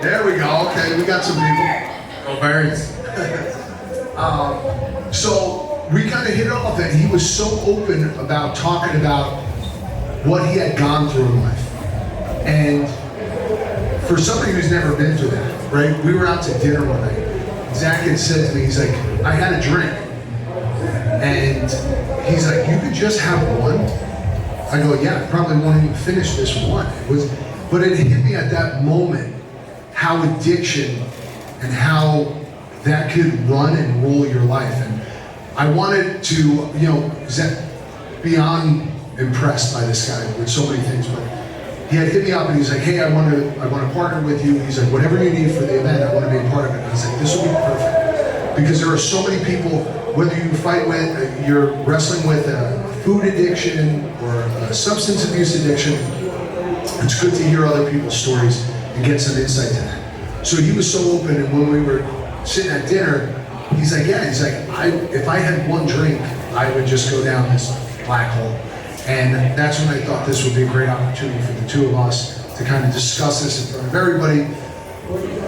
There we go. Okay, we got some people. Go Birds. So we kind of hit it off, and he was so open about talking about what he had gone through in life. And for somebody who's never been through that, right? We were out to dinner one night. Zach had said to me, he's like, I had a drink. And he's like, you could just have one? I go, yeah, I probably won't even finish this one. But it hit me at that moment how addiction and how that could run and rule your life. And I wanted to, Zach, beyond impressed by this guy with so many things, but he had hit me up and he's like, hey, I want to partner with you. He's like, whatever you need for the event, I want to be a part of it. And he's like, this will be perfect. Because there are so many people, whether you fight with, you're wrestling with a food addiction or a substance abuse addiction, it's good to hear other people's stories and get some insight to that. So he was so open, and when we were sitting at dinner, he's like, if I had one drink, I would just go down this black hole. And that's when I thought this would be a great opportunity for the two of us to kind of discuss this in front of everybody,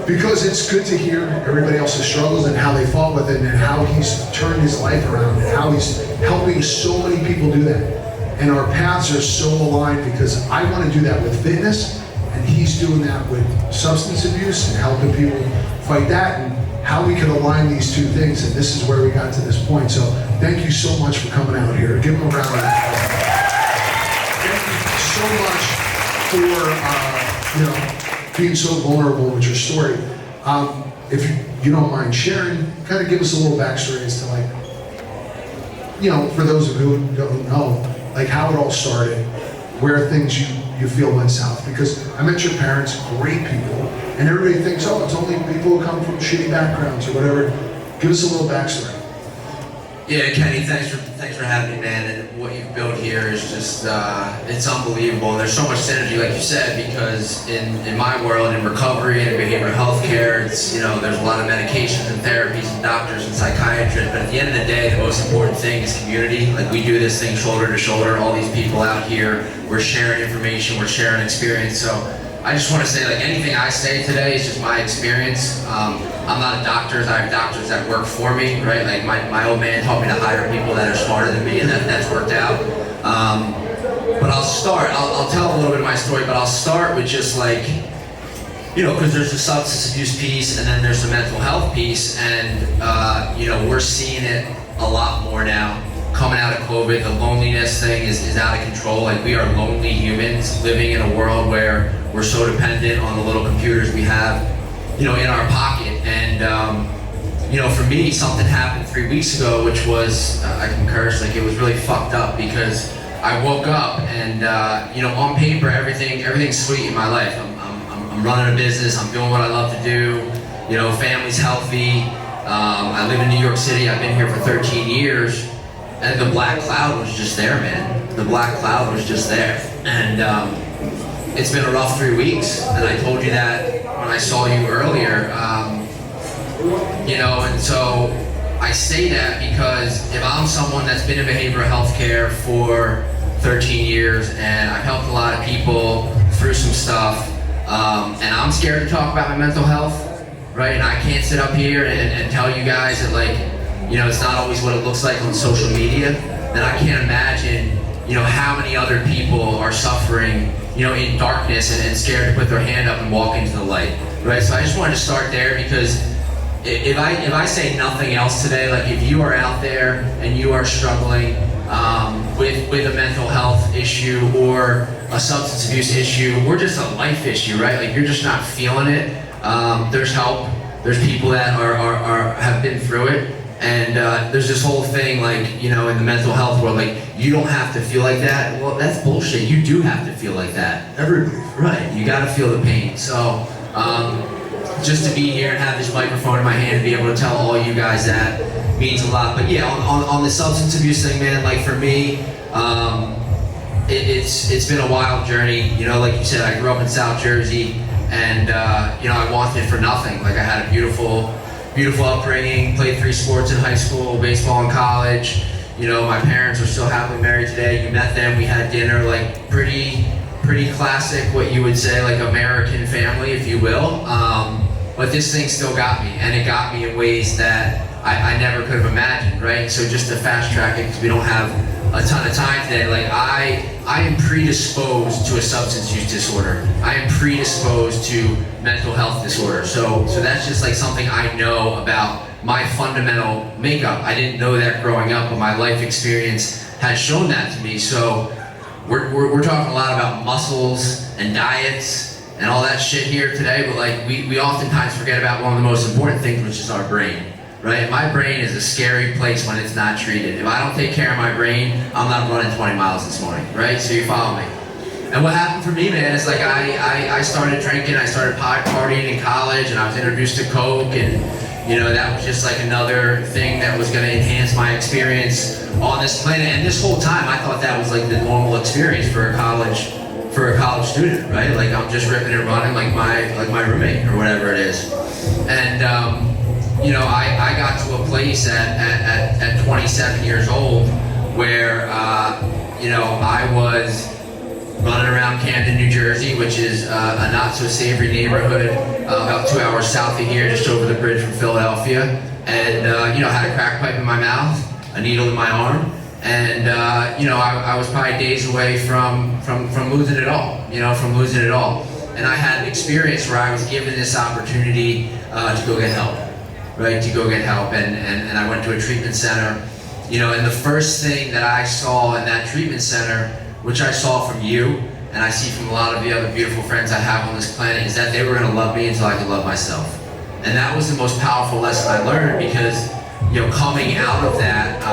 because it's good to hear everybody else's struggles and how they fought with it and how he's turned his life around and how he's helping so many people do that. And our paths are so aligned because I want to do that with fitness, and he's doing that with substance abuse and helping people fight that, and how we can align these two things. And this is where we got to this point. So thank you so much for coming out here. Give him a round of applause. So much for being so vulnerable with your story. If you don't mind sharing, kind of give us a little backstory as to for those of you who don't know, like how it all started, where things you feel went south. Because I met your parents, great people, and everybody thinks, oh, it's only people who come from shitty backgrounds or whatever. Give us a little backstory. Yeah, Kenny, thanks for having me, man. And what you've built here is just, it's unbelievable. And there's so much synergy, like you said, because in my world, in recovery and behavioral health care, it's, there's a lot of medications and therapies and doctors and psychiatrists. But at the end of the day, the most important thing is community. Like, we do this thing shoulder to shoulder, all these people out here. We're sharing information, we're sharing experience. So I just want to say, like, anything I say today is just my experience. I'm not a doctor. I have doctors that work for me, right? Like my old man taught me to hire people that are smarter than me, and that's worked out. But I'll tell a little bit of my story, but I'll start with just like, because there's the substance abuse piece, and then there's the mental health piece, and we're seeing it a lot more now. Coming out of COVID, the loneliness thing is out of control. Like, we are lonely humans living in a world where we're so dependent on the little computers we have, in our pocket. And, for me, something happened 3 weeks ago, which was, I can curse, like, it was really fucked up, because I woke up and, on paper, everything's sweet in my life. I'm running a business, I'm doing what I love to do, family's healthy. I live in New York City, I've been here for 13 years. And the black cloud was just there, man. The black cloud was just there. And it's been a rough 3 weeks. And I told you that when I saw you earlier. And so I say that because if I'm someone that's been in behavioral health care for 13 years and I've helped a lot of people through some stuff, and I'm scared to talk about my mental health, right? And I can't sit up here and tell you guys that, like, it's not always what it looks like on social media, then I can't imagine, how many other people are suffering, in darkness and scared to put their hand up and walk into the light, right? So I just wanted to start there, because if I say nothing else today, like, if you are out there and you are struggling with a mental health issue or a substance abuse issue or just a life issue, right? Like, you're just not feeling it, there's help. There's people that have been through it. And there's this whole thing, like, in the mental health world, like, you don't have to feel like that. Well, that's bullshit. You do have to feel like that. Everybody. Right. You got to feel the pain. So, just to be here and have this microphone in my hand and be able to tell all you guys that means a lot. But yeah, on the substance abuse thing, man, like, for me, it's been a wild journey. Like you said, I grew up in South Jersey, and I wanted for nothing. Like, I had a beautiful upbringing, played 3 sports in high school, baseball in college. My parents are still happily married today. You met them, we had dinner, like, pretty classic, what you would say, like, American family, if you will. but this thing still got me, and it got me in ways that I never could have imagined, right? So just to fast track it, because we don't have a ton of time today, like I am predisposed to a substance use disorder. I am predisposed to mental health disorder. So that's just like something I know about my fundamental makeup. I didn't know that growing up, but my life experience has shown that to me. So we're talking a lot about muscles and diets and all that shit here today, but like we oftentimes forget about one of the most important things, which is our brain, right? My brain is a scary place when it's not treated. If I don't take care of my brain, I'm not running 20 miles this morning, right? So you follow me. And what happened for me, man, is like I started drinking, I started partying in college, and I was introduced to Coke, and that was just like another thing that was gonna enhance my experience on this planet. And this whole time, I thought that was like the normal experience for a college student, right? Like I'm just ripping and running like my roommate or whatever it is. And I got to a place at 27 years old where I was running around Camden, New Jersey, which is a not-so-savory neighborhood about 2 hours south of here, just over the bridge from Philadelphia. And, had a crack pipe in my mouth, a needle in my arm, and, I was probably days away from losing it all, And I had an experience where I was given this opportunity to go get help, right? To go get help, and I went to a treatment center, and the first thing that I saw in that treatment center, which I saw from you, and I see from a lot of the other beautiful friends I have on this planet, is that they were gonna love me until I could love myself. And that was the most powerful lesson I learned, because, coming out of that,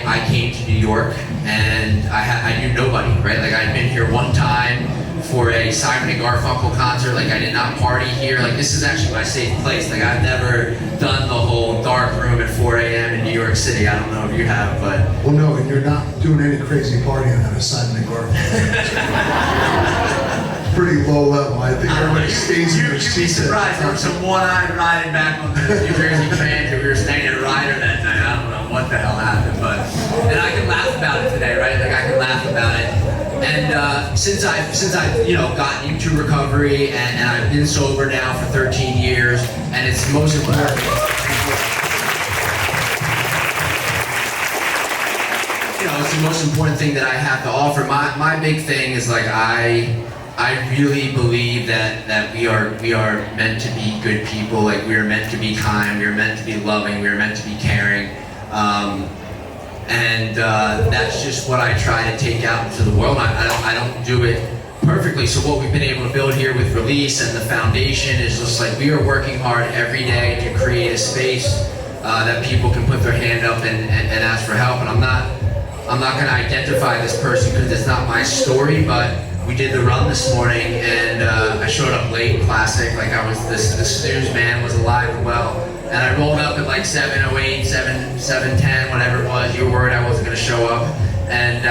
I came to New York, and I knew nobody, right? Like I'd been here one time for a Simon and Garfunkel concert. Like I did not party here. Like this is actually my safe place. Like I've never done the whole dark room at 4 a.m. in New York City. I don't know if you have, but. Well, no, and you're not doing any crazy partying at a Simon and Garfunkel. Pretty low level. I think everybody stays in their seats. You'd be surprised. There was some one-eyed riding back on the New Jersey Transit. We were staying at Ryder that night. I don't know what the hell happened, and I can laugh about it today, right? Like I can laugh about it. And since I've gotten into recovery, and I've been sober now for 13 years, and it's the most important. It's the most important thing that I have to offer. My big thing is like I really believe that we are meant to be good people. Like we are meant to be kind. We are meant to be loving. We are meant to be caring. And that's just what I try to take out into the world. I don't do it perfectly. So what we've been able to build here with Release and the foundation is just like we are working hard every day to create a space that people can put their hand up and ask for help. And I'm not going to identify this person because it's not my story, but we did the run this morning, and I showed up late, classic. Like I was the snooze man was alive and well. And I rolled up at like 7:08, 7:10, whatever it was. You were worried I wasn't going to show up. And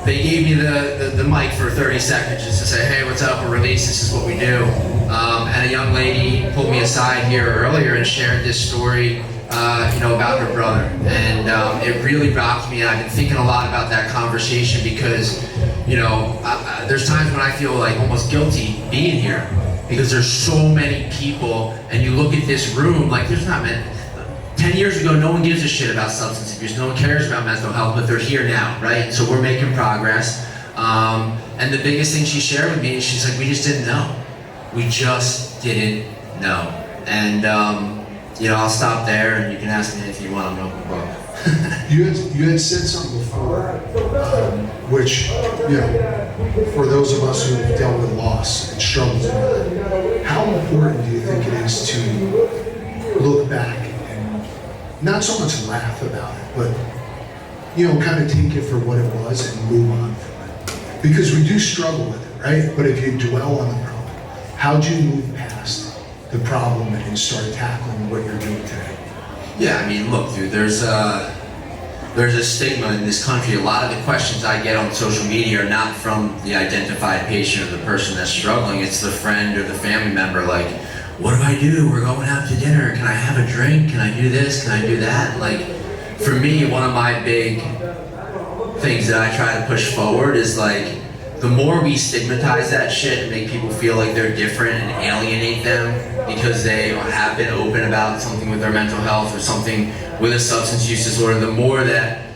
they gave me the mic for 30 seconds just to say, hey, what's up, we're Release, this is what we do. And a young lady pulled me aside here earlier and shared this story, about her brother. And it really rocked me, and I've been thinking a lot about that conversation because, there's times when I feel like almost guilty being here. Because there's so many people, and you look at this room, like there's not many. 10 years ago, no one gives a shit about substance abuse, no one cares about mental health, but they're here now, right? So we're making progress. And the biggest thing she shared with me is she's like, we just didn't know. We just didn't know. And I'll stop there, and you can ask me anything you want, I'm an open book. You had said something before, which, for those of us who have dealt with loss and struggles in that, how important do you think it is to look back and not so much laugh about it, but, kind of take it for what it was and move on from it? Because we do struggle with it, right? But if you dwell on the problem, how do you move past the problem and start tackling what you're doing today? Yeah, I mean, look, dude, there's a stigma in this country. A lot of the questions I get on social media are not from the identified patient or the person that's struggling. It's the friend or the family member, like, what do I do? We're going out to dinner. Can I have a drink? Can I do this? Can I do that? Like, for me, one of my big things that I try to push forward is like, the more we stigmatize that shit and make people feel like they're different and alienate them because they have been open about something with their mental health or something with a substance use disorder, the more that,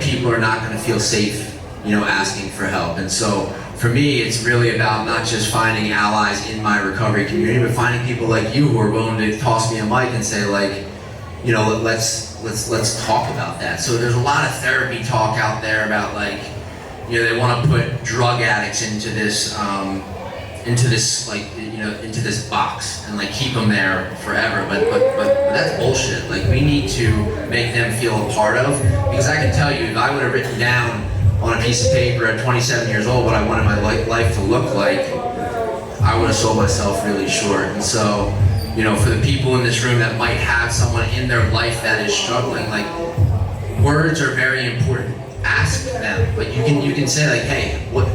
people are not gonna feel safe, asking for help. And so for me, it's really about not just finding allies in my recovery community, but finding people like you who are willing to toss me a mic and say like, let's talk about that. So there's a lot of therapy talk out there about like, they want to put drug addicts into this box and like keep them there forever. But that's bullshit. Like we need to make them feel a part of, because I can tell you, if I would have written down on a piece of paper at 27 years old what I wanted my life to look like, I would have sold myself really short. And so, for the people in this room that might have someone in their life that is struggling, like words are very important. Ask them, like you can say like, hey, what,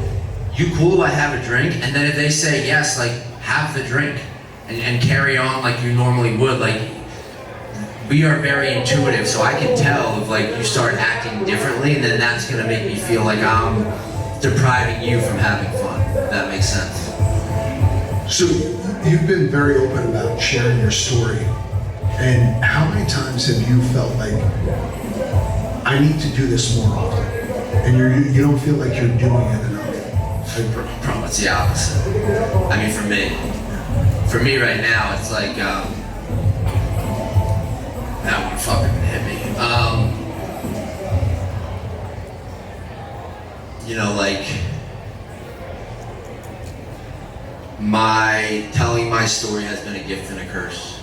you cool if I have a drink? And then if they say yes, like have the drink and carry on like you normally would. Like we are very intuitive, so I can tell if like you start acting differently, and then that's gonna make me feel like I'm depriving you from having fun. If that makes sense. So you've been very open about sharing your story, and how many times have you felt like, I need to do this more often, and you don't feel like you're doing it enough? It's the opposite. I mean, for me right now, it's like, that one fucking hit me. Like, telling my story has been a gift and a curse,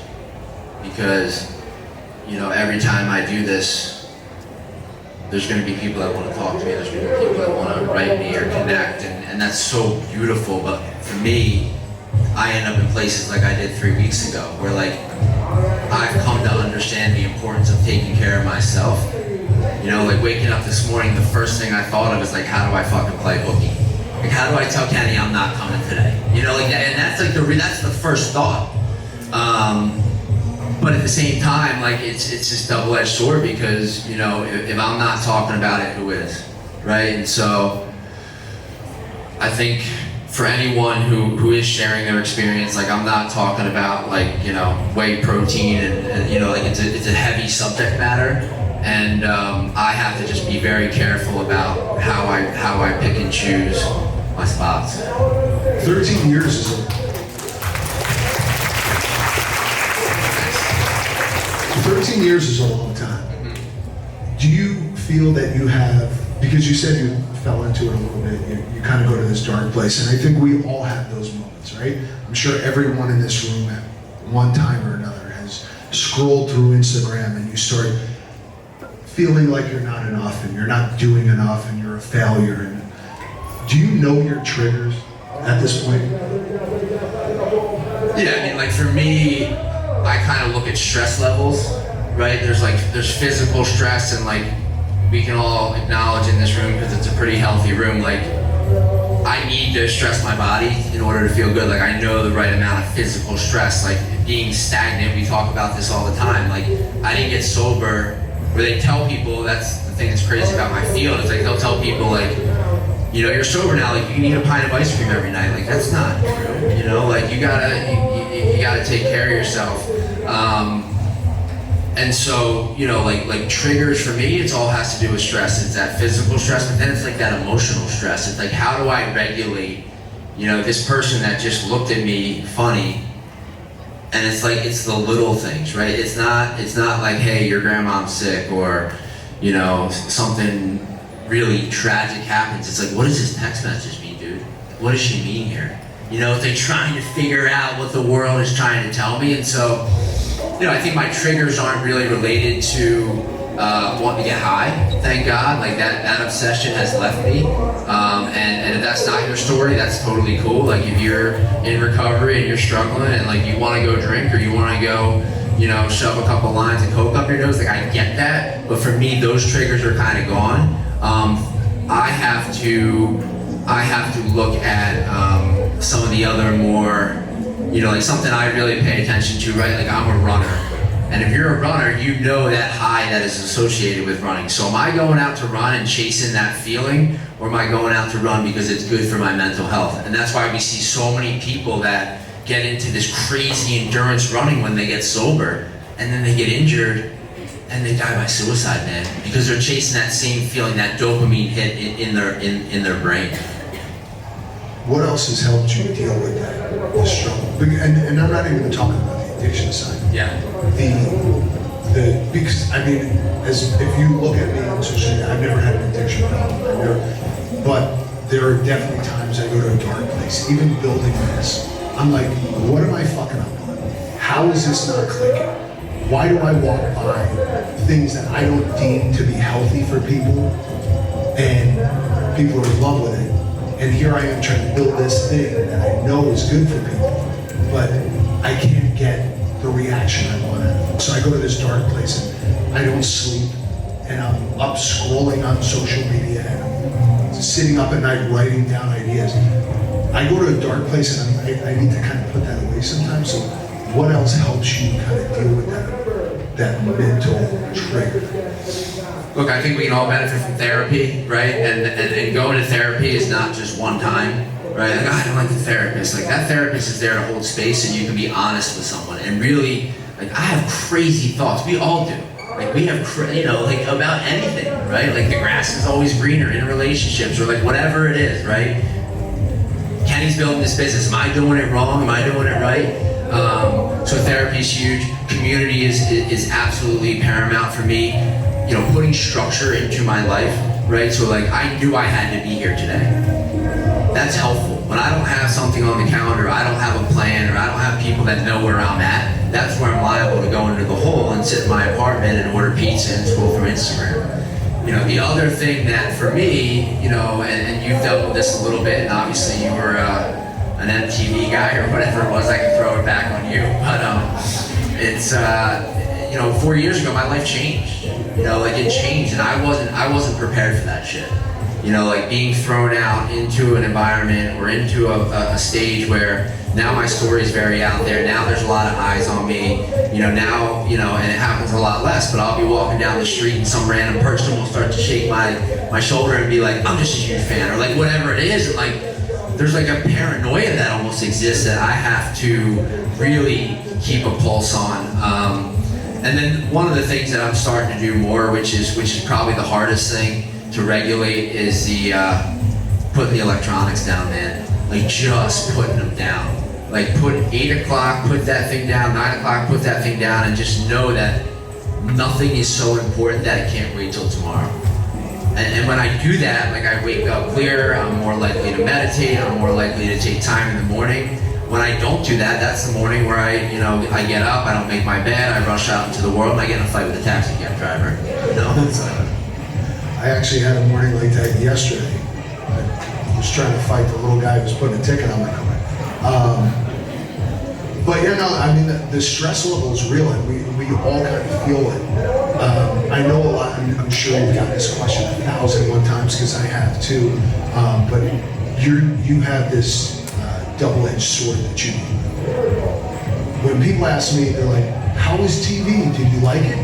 because, every time I do this, there's going to be people that want to talk to me, there's going to be people that want to write me or connect, and that's so beautiful. But for me, I end up in places like I did 3 weeks ago, where like I've come to understand the importance of taking care of myself. Like waking up this morning, the first thing I thought of is like, how do I fucking play hooky? Like, how do I tell Kenny I'm not coming today? Like that, and that's like that's the first thought. But at the same time, like it's this double-edged sword, because if I'm not talking about it, who is, right? And so I think for anyone who is sharing their experience, like I'm not talking about like whey protein and like it's a heavy subject matter, and I have to just be very careful about how I pick and choose my spots. 13 years is a 13 years is a long time. Mm-hmm. Do you feel that you have, because you said you fell into it a little bit, you kind of go to this dark place, and I think we all have those moments, right? I'm sure everyone in this room at one time or another has scrolled through Instagram and you start feeling like you're not enough and you're not doing enough and you're a failure. And do you know your triggers at this point? Yeah, I mean, like for me, I kind of look at stress levels, right? There's physical stress, and like we can all acknowledge in this room, because it's a pretty healthy room, like I need to stress my body in order to feel good. Like I know the right amount of physical stress, like being stagnant, we talk about this all the time. Like I didn't get sober, where they tell people, that's the thing that's crazy about my field, is like they'll tell people like, you're sober now, like you need a pint of ice cream every night. Like that's not true, like you gotta take care of yourself. And so, like triggers for me, it's all has to do with stress. It's that physical stress, but then it's like that emotional stress. It's like, how do I regulate, this person that just looked at me funny? And it's like, it's the little things, right? It's not like, hey, your grandma's sick, or, something really tragic happens. It's like, what does this text message mean, dude? What does she mean here? They're trying to figure out what the world is trying to tell me. And so, I think my triggers aren't really related to wanting to get high, thank God. Like that obsession has left me. And if that's not your story, that's totally cool. Like if you're in recovery and you're struggling and like you want to go drink, or you want to go, shove a couple lines of coke up your nose, like I get that. But for me, those triggers are kind of gone. I have to look at some of the other more, like something I really pay attention to, right? Like I'm a runner, And if you're a runner, you know that high that is associated with running. So am I going out to run and chasing that feeling, or am I going out to run because it's good for my mental health? And that's why we see so many people that get into this crazy endurance running when they get sober, and then they get injured and they die by suicide, man, because they're chasing that same feeling, that dopamine hit in their brain. What else has helped you deal with that, the struggle? And I'm not even talking about the addiction side. Yeah. Because I mean, as if you look at me on social media, I've never had an addiction problem. But there are definitely times I go to a dark place, even building this. I'm like, what am I fucking up on? How is this not clicking? Why do I walk by things that I don't deem to be healthy for people, and people are in love with it? And here I am trying to build this thing that I know is good for people, but I can't get the reaction I want. So I go to this dark place and I don't sleep, and I'm up scrolling on social media, and I'm sitting up at night writing down ideas. I go to a dark place and I need to kind of put that away sometimes. So what else helps you kind of deal with that mental trigger? Look, I think we can all benefit from therapy, right? And going to therapy is not just one time, right? Like, I don't like the therapist. Like, that therapist is there to hold space and you can be honest with someone. And really, like, I have crazy thoughts. We all do. Like, we have, like, about anything, right? Like, the grass is always greener in relationships, or like whatever it is, right? Kenny's building this business. Am I doing it wrong? Am I doing it right? So therapy is huge. Community is absolutely paramount for me. Putting structure into my life, right? So like, I knew I had to be here today. That's helpful. When I don't have something on the calendar, I don't have a plan, or I don't have people that know where I'm at, that's where I'm liable to go into the hole and sit in my apartment and order pizza and scroll through Instagram. The other thing that for me, and you've dealt with this a little bit, and obviously you were an MTV guy or whatever it was, I can throw it back on you, but it's 4 years ago my life changed. Like, it changed, and I wasn't prepared for that shit. Like, being thrown out into an environment or into a stage where now my story is very out there. Now there's a lot of eyes on me. Now, and it happens a lot less, but I'll be walking down the street and some random person will start to shake my shoulder and be like, I'm just a huge fan, or like whatever it is. Like, there's like a paranoia that almost exists that I have to really keep a pulse on. And then one of the things that I'm starting to do more, which is probably the hardest thing to regulate, is the putting the electronics down, man. Like, just putting them down. Like, put 8 o'clock, put that thing down, 9 o'clock, put that thing down, and just know that nothing is so important that it can't wait till tomorrow. And when I do that, like, I wake up clearer, I'm more likely to meditate, I'm more likely to take time in the morning. When I don't do that, that's the morning where I get up, I don't make my bed, I rush out into the world, and I get in a fight with a taxi cab driver. I actually had a morning like that yesterday. I was trying to fight the little guy who was putting a ticket on my car. But the stress level is real, and we all kind of feel it. I know a lot, I'm sure you've got this question 1,001 times, because I have too. But you have this double-edged sword that you need. When people ask me, they're like, how was TV? Did you like it?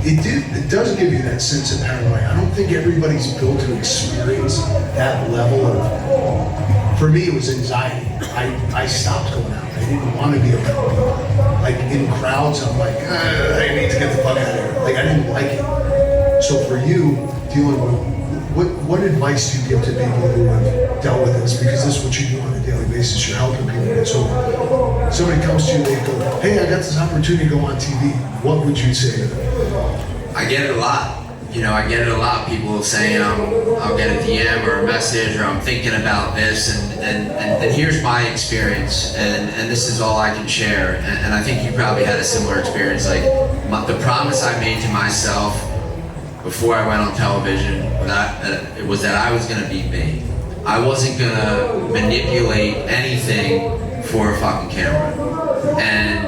It does give you that sense of paranoia. I don't think everybody's built to experience that level of, for me it was anxiety. I stopped going out. I didn't want to be around people. Like, in crowds, I'm like, I need to get the fuck out of here. Like, I didn't like it. So for you, dealing with, what advice do you give to people who have dealt with this? Because this is what you do on a daily basis. You're helping people get sober. Somebody comes to you, they go, hey, I got this opportunity to go on TV. What would you say to them? I get it a lot. I get it a lot. People saying, I'll get a DM or a message, or I'm thinking about this, and here's my experience, and this is all I can share. And I think you probably had a similar experience. Like, the promise I made to myself before I went on television was that I was going to be me. I wasn't going to manipulate anything for a fucking camera. And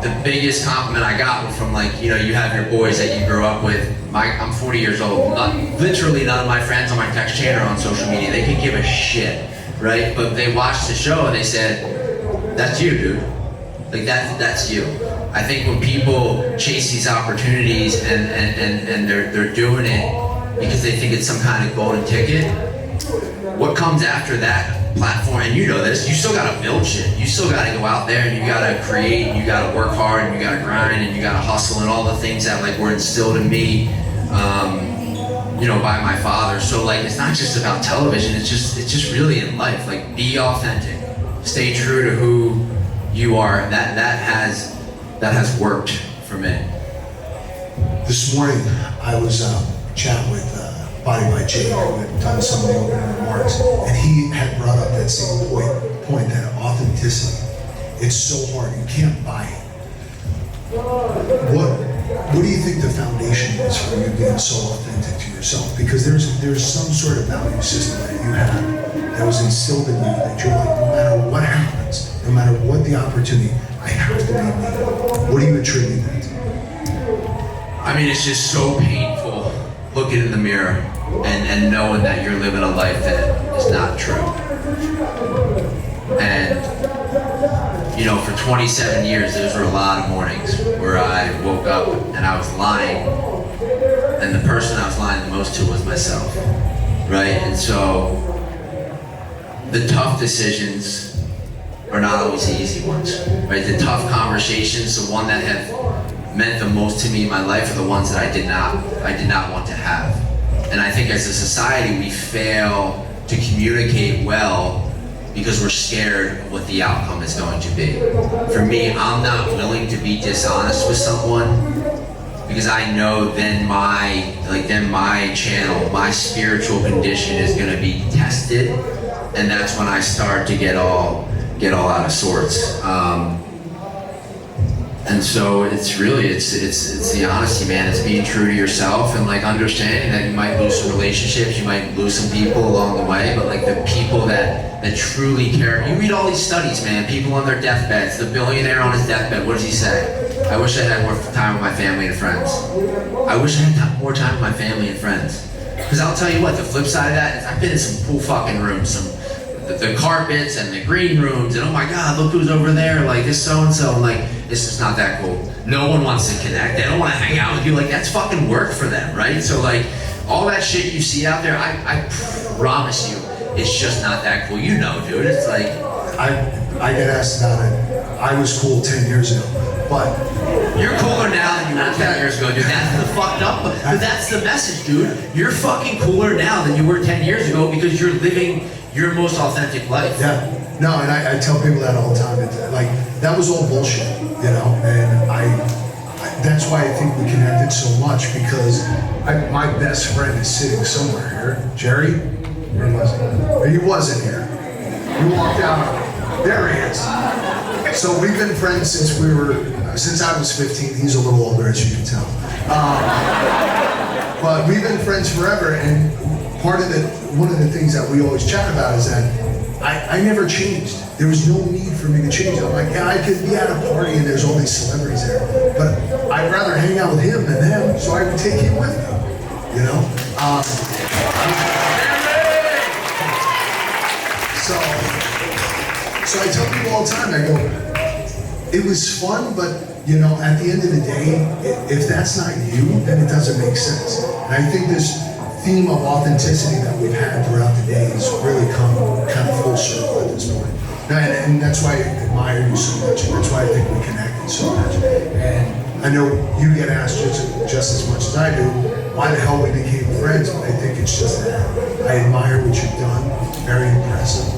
the biggest compliment I got was from, like, you have your boys that you grew up with. I'm 40 years old. Literally none of my friends on my text chain or on social media, they could give a shit, right? But they watched the show and they said, that's you, dude. Like, that's you. I think when people chase these opportunities and they're doing it because they think it's some kind of golden ticket, what comes after that platform, and you know this, you still gotta build shit. You still gotta go out there and you gotta create, and you gotta work hard, and you gotta grind, and you gotta hustle, and all the things that like were instilled in me, you know, by my father. So like, it's not just about television. It's just really in life. Like, be authentic, stay true to who you are. That has worked for me. This morning, I was chatting with Body by Jake, who had done some of the opening remarks, and he had brought up that same point, that authenticity. It's so hard, you can't buy it. What do you think the foundation is for you being so authentic to yourself? Because there's some sort of value system that you have that was instilled in you that you're like, no matter what happens, no matter what the opportunity, I have to be me. What do you attribute that to? I mean, it's just so painful looking in the mirror and knowing that you're living a life that is not true. And, you know, for 27 years, those were a lot of mornings where I woke up and I was lying, and the person I was lying the most to was myself, right? And so, the tough decisions are not always the easy ones, right? The tough conversations, the one that have meant the most to me in my life, are the ones that I did not want to have. And I think as a society, we fail to communicate well because we're scared of what the outcome is going to be. For me, I'm not willing to be dishonest with someone because I know then my channel, my spiritual condition is going to be tested, and that's when I start to get all out of sorts. And so it's really, it's the honesty, man. It's being true to yourself and like understanding that you might lose some relationships, you might lose some people along the way, but like the people that truly care. You read all these studies, man, people on their deathbeds, the billionaire on his deathbed, what does he say? I wish I had more time with my family and friends. I wish I had more time with my family and friends. Because I'll tell you what, the flip side of that is I've been in some cool fucking rooms, the carpets and the green rooms, and oh my God, look who's over there, like this so-and-so, and like, it's just not that cool. No one wants to connect, they don't want to hang out with you, like that's fucking work for them, right? So like, all that shit you see out there, I promise you, it's just not that cool. You know, dude, it's like... I get asked about it. I was cool 10 years ago, but... You're cooler now than you were 10 years ago, dude. That's the fucked up, but that's the message, dude. You're fucking cooler now than you were 10 years ago because you're living your most authentic life. Yeah. No, and I tell people that all the time. It's like, that was all bullshit, you know? And that's why I think we connected so much, because my best friend is sitting somewhere here. Jerry? Where was he? He wasn't here. He walked out. There he is. So we've been friends since I was 15. He's a little older, as you can tell. But we've been friends forever, and one of the things that we always chat about is that I never changed. There was no need for me to change. I'm like, yeah, I could be at a party and there's all these celebrities there, but I'd rather hang out with him than them, so I would take him with me, you know? So I tell people all the time, I go, it was fun, but you know, at the end of the day, if that's not you, then it doesn't make sense. And I think this theme of authenticity that we've had throughout the day has really come kind of full circle at this point. And that's why I admire you so much, and that's why I think we connected so much. And I know you get asked just as much as I do, why the hell we became friends, but I think it's just that. I admire what you've done, very impressive.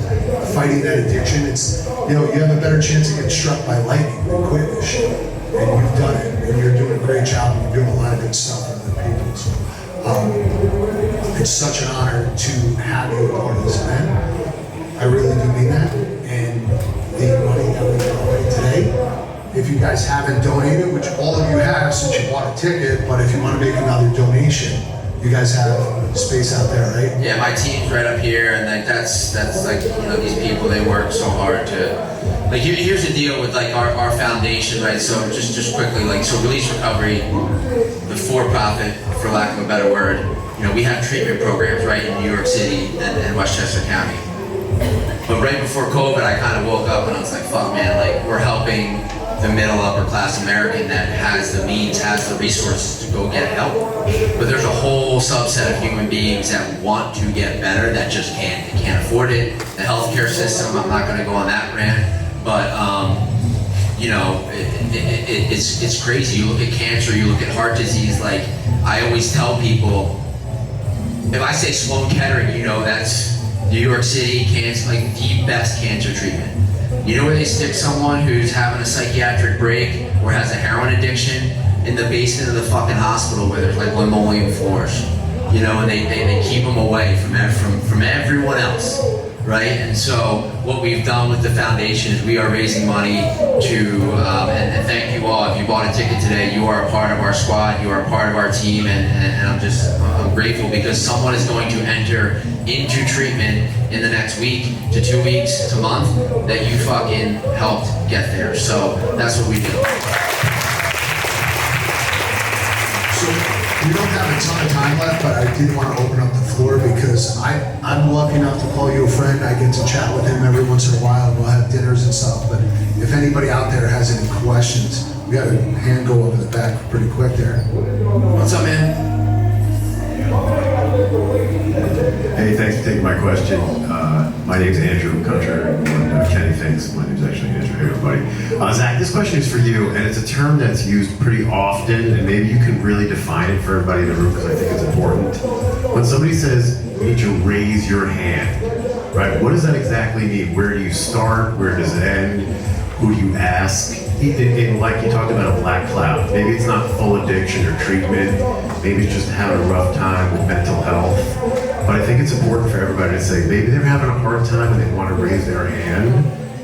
Fighting that addiction, it's, you know, you have a better chance of getting struck by lightning than quit this shit. And you've done it, and you're doing a great job, and you're doing a lot of good stuff for other people. So it's such an honor to have you a part of this event. I really do mean that. And the money that we donate today, if you guys haven't donated, which all of you have since you bought a ticket, but if you want to make another donation, you guys have space out there, right? Yeah, my team's right up here, and like that's like, you know, these people, they work so hard to, like, here's the deal with like our foundation, right? So just quickly, like, so Release Recovery, the for-profit, for lack of a better word, you know, we have treatment programs, right, in New York City and Westchester County. But But right before COVID, I kind of woke up and I was like, fuck man, like we're helping the middle upper class American that has the means, has the resources to go get help. But there's a whole subset of human beings that want to get better that just can't. They can't afford it. The healthcare system, I'm not gonna go on that rant, but you know, it's crazy. You look at cancer, you look at heart disease, like I always tell people, if I say Sloan Kettering, you know that's New York City cancer, like the best cancer treatment. You know where they stick someone who's having a psychiatric break or has a heroin addiction? In the basement of the fucking hospital where there's like linoleum floors. You know, and they keep them away from everyone else, right? And so what we've done with the foundation is we are raising money to, and thank you all. If you bought a ticket today, you are a part of our squad, you are a part of our team, and I'm grateful because someone is going to enter into treatment in the next week to 2 weeks to month that you fucking helped get there. So that's what we do. So we don't have a ton of time left, but I did want to open up the floor because I'm lucky enough to call you a friend. I get to chat with him every once in a while, and we'll have dinners and stuff. But if anybody out there has any questions, we got a hand go over the back pretty quick there. What's up, man? Hey, thanks for taking my question. My name's Andrew, contrary to what Kenny thinks. My name's actually Andrew. Hey, everybody. Zach, this question is for you, and it's a term that's used pretty often, and maybe you can really define it for everybody in the room because I think it's important. When somebody says you need to raise your hand, right? What does that exactly mean? Where do you start? Where does it end? Who do you ask? Like you talked about a black cloud. Maybe it's not full addiction or treatment. Maybe it's just having a rough time with mental health. But I think it's important for everybody to say maybe they're having a hard time and they want to raise their hand.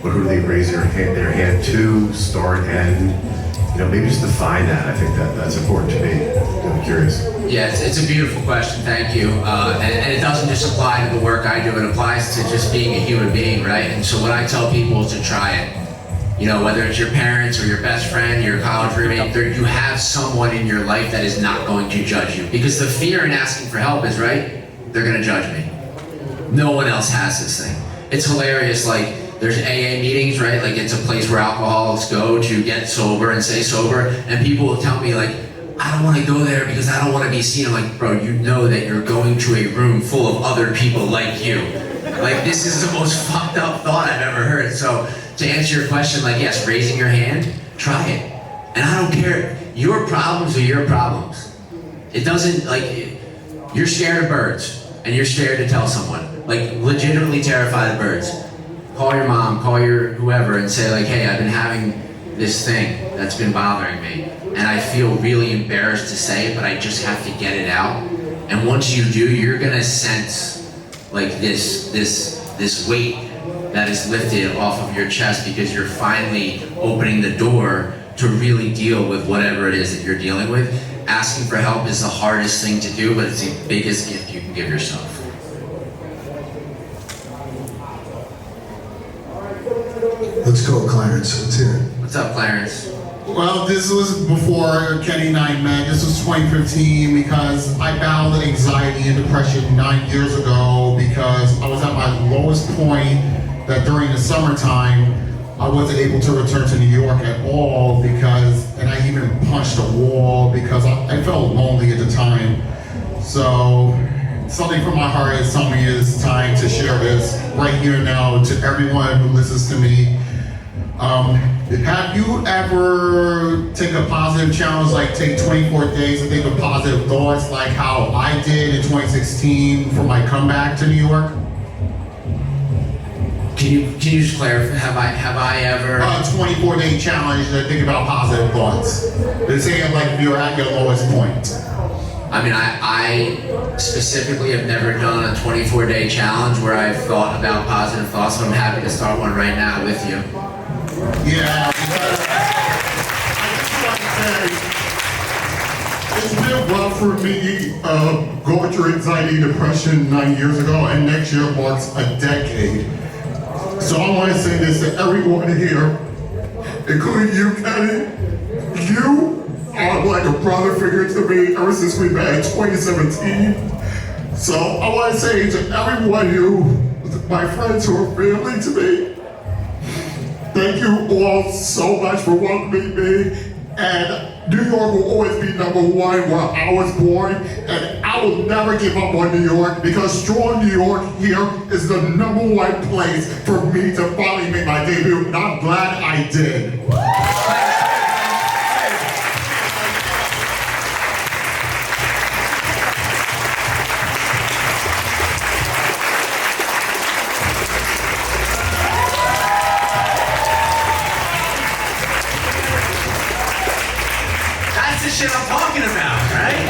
But who do they raise their hand to? Start, end? You know, maybe just define that. I think that's important to me. I'm curious. Yeah, it's a beautiful question. Thank you. And it doesn't just apply to the work I do. It applies to just being a human being, right? And so what I tell people is to try it. You know, whether it's your parents or your best friend, your college roommate, you have someone in your life that is not going to judge you. Because the fear in asking for help is, right, they're gonna judge me. No one else has this thing. It's hilarious, like, there's AA meetings, right? Like, it's a place where alcoholics go to get sober and stay sober, and people will tell me, like, I don't wanna go there because I don't wanna be seen. I'm like, bro, you know that you're going to a room full of other people like you. Like, this is the most fucked up thought I've ever heard. So, to answer your question, like, yes, raising your hand, try it. And I don't care, your problems are your problems. It doesn't, like, you're scared of birds, and you're scared to tell someone. Like, legitimately terrified of birds. Call your mom, call your whoever, and say, like, hey, I've been having this thing that's been bothering me, and I feel really embarrassed to say it, but I just have to get it out. And once you do, you're gonna sense, like, this weight that is lifted off of your chest because you're finally opening the door to really deal with whatever it is that you're dealing with. Asking for help is the hardest thing to do, but it's the biggest gift you can give yourself. Let's go, Clarence. Let's hear it. What's up, Clarence? Well, this was before Kenny and I met. This was 2015 because I battled anxiety and depression 9 years ago because I was at my lowest point that during the summertime, I wasn't able to return to New York at all and I even punched a wall because I felt lonely at the time. So, something from my heart is telling me it's time to share this right here now to everyone who listens to me. Have you ever take a positive challenge, like take 24 days to think of positive thoughts, like how I did in 2016 for my comeback to New York? Can you just clarify? Have I ever? A 24-day challenge to think about positive thoughts. They're saying like if you're at your lowest point. I mean, I specifically have never done a 24-day challenge where I've thought about positive thoughts, so I'm happy to start one right now with you. Yeah, because I just want to say, it's been rough for me going through anxiety and depression 9 years ago, and next year marks a decade. So I want to say this to everyone here, including you, Kenny. You are like a brother figure to me ever since we met in 2017. So I want to say to everyone who my friends who are family to me. Thank you all so much for welcoming me. And New York will always be number one where I was born. And I will never give up on New York because strong New York here is the number one place for me to finally make my debut. And I'm glad I did. That's the shit I'm talking about, right?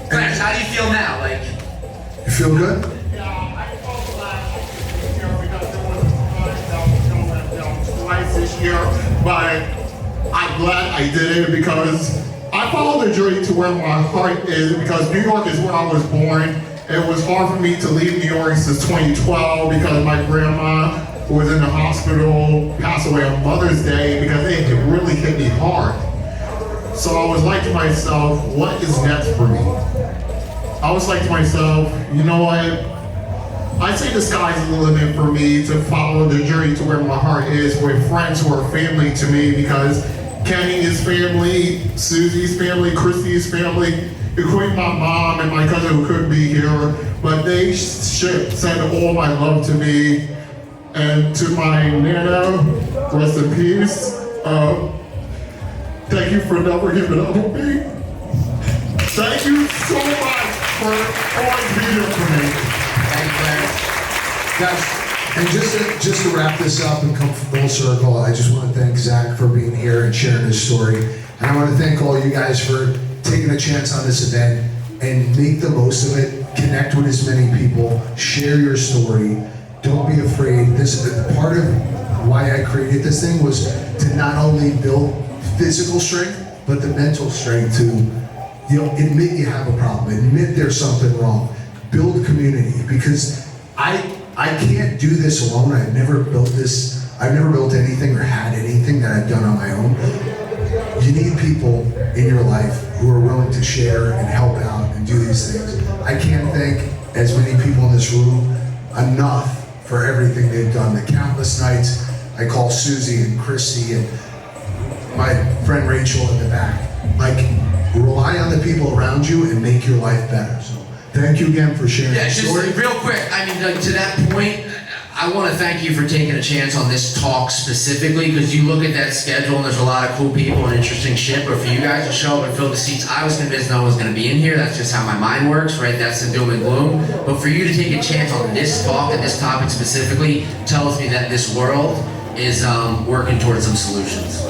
Clarence, how do you feel now? Like, You feel good? Yeah, I felt glad because there was a twice this year, but I'm glad I did it because I followed the journey to where my heart is because New York is where I was born. It was hard for me to leave New York since 2012 because my grandma was in the hospital, passed away on Mother's Day because it really hit me hard. So I was like to myself, what is next for me? I was like to myself, you know what? I say the sky's the limit for me to follow the journey to where my heart is with friends who are family to me because Kenny is family, Susie's family, Christy's family, including my mom and my cousin who couldn't be here, but they send all my love to me. And to my Nana, rest in peace. Thank you for never giving up on me. Thank you so much for always being here for me. thank you, Clarence. Guys, and just to wrap this up and come full circle, I just want to thank Zac for being here and sharing his story. And I want to thank all you guys for taking a chance on this event and make the most of it. Connect with as many people, share your story. Don't be afraid. This is part of why I created this thing was to not only build physical strength, but the mental strength to, admit you have a problem, admit there's something wrong, build community. Because I can't do this alone. I've never built this. I've never built anything or had anything that I've done on my own. You need people in your life who are willing to share and help out and do these things. I can't thank as many people in this room enough for everything they've done. The countless nights I call Susie and Christy and my friend Rachel in the back. Like, rely on the people around you and make your life better. So thank you again for sharing Yeah, your just story. real quick. I mean, like, to that point, I want to thank you for taking a chance on this talk specifically because you look at that schedule and there's a lot of cool people and interesting shit. But for you guys to show up and fill the seats, I was convinced no one was going to be in here. That's just how my mind works, right? That's the doom and gloom. But for you to take a chance on this talk and this topic specifically tells me that this world is working towards some solutions.